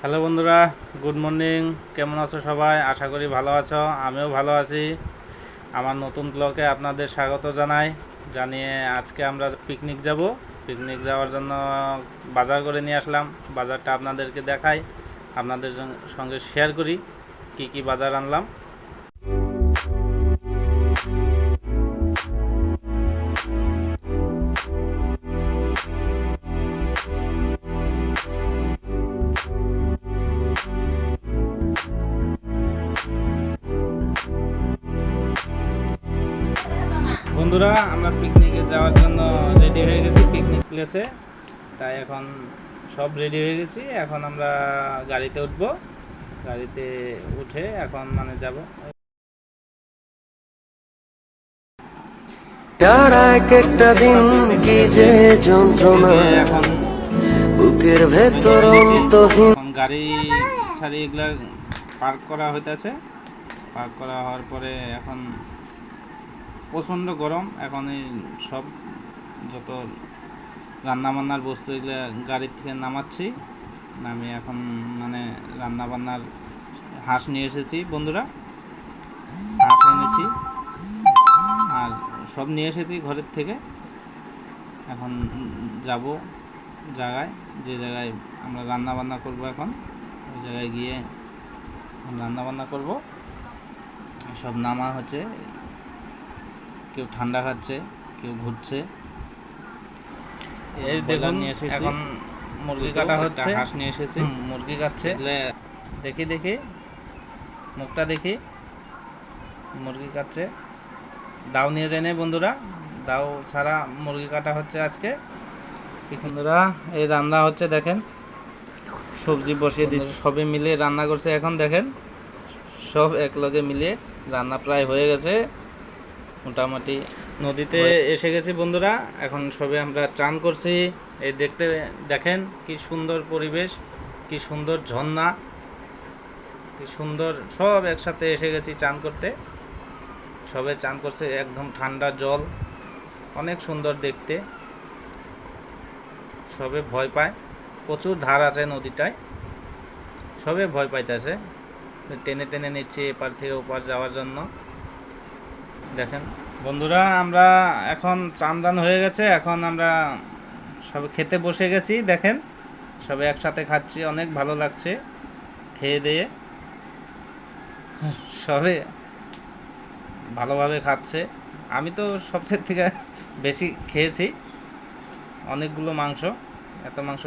Hello বন্ধুরা, good morning. কেমন আছো সবাই? আশা করি ভালো আছো। আমিও ভালো আছি। আমার নতুন ব্লগে আপনাদের স্বাগত জানিয়ে আজকে আমরা পিকনিক যাব। পিকনিক যাওয়ার জন্য বাজার করে নিয়ে আসলাম। বাজারটা আপনাদেরকে দেখাই, আপনাদের সঙ্গে শেয়ার করি কি কি বাজার আনলাম। বন্ধুরা, আমরা পিকনিকে যাওয়ার জন্য রেডি হয়ে গেছি পিকনিক প্লেসে। তাই এখন সব রেডি হয়ে গেছি। এখন আমরা গাড়িতে উঠবো। গাড়িতে উঠে এখন যাব। একটা দিন কি যে যন্ত্রণা এখন বুকের ভেতর অন্তহীন। গাড়ি সারি এগুলা পার্ক করা হইতেছে। পার্ক করা হওয়ার পরে এখন প্রচণ্ড গরম। এখন এই সব যত রান্নাবান্নার বস্তু এগুলো গাড়ির থেকে নামাচ্ছি। নামিয়ে এখন রান্নাবান্নার হাঁস নিয়ে এসেছি বন্ধুরা। হাঁস এনেছি আর সব নিয়ে এসেছি ঘরের থেকে। এখন যাব যে জায়গায় আমরা রান্নাবান্না করব। এখন ওই জায়গায় গিয়ে রান্নাবান্না করব। সব নামা হচ্ছে, কেউ ঠান্ডা খাচ্ছে, কেউ ঘুরছে। এই দেখুন এখন মুরগি কাটা হচ্ছে। হাঁস নিয়ে এসেছি, মুরগি কাটছে। দেখি মুখটা দেখি, মুরগি কাটছে। দাও নিয়ে যায় না বন্ধুরা, দাও ছাড়া মুরগি কাটা হচ্ছে আজকে। বন্ধুরা, এই রান্না হচ্ছে, দেখেন সবজি বসিয়ে দিচ্ছে। সবে মিলে রান্না করছে। এখন দেখেন সব একলগে মিলে রান্না প্রায় হয়ে গেছে মোটামুটি। নদীতে এসে গেছি বন্ধুরা। এখন সবে আমরা চান করছি। এই দেখেন কি সুন্দর পরিবেশ, কি সুন্দর ঝর্ণা, কি সুন্দর। সব একসাথে এসে গেছি চান করতে। সবে চান করছে, একদম ঠান্ডা জল, অনেক সুন্দর দেখতে। সবে ভয় পায়, প্রচুর ধার আছে নদীটায়। সবে ভয় পাইতেছে, টেনে টেনে নিচ্ছে এপার থেকে ওপার যাওয়ার জন্য। দেখেন বন্ধুরা, আমরা এখন চান হয়ে গেছে। এখন আমরা সবে খেতে বসে গেছি। দেখেন সবে একসাথে খাচ্ছি, অনেক ভালো লাগছে খেয়ে দিয়ে। সবে ভালোভাবে খাচ্ছে। আমি তো সবচেয়ে থেকে বেশি খেয়েছি, অনেকগুলো মাংস। এত মাংস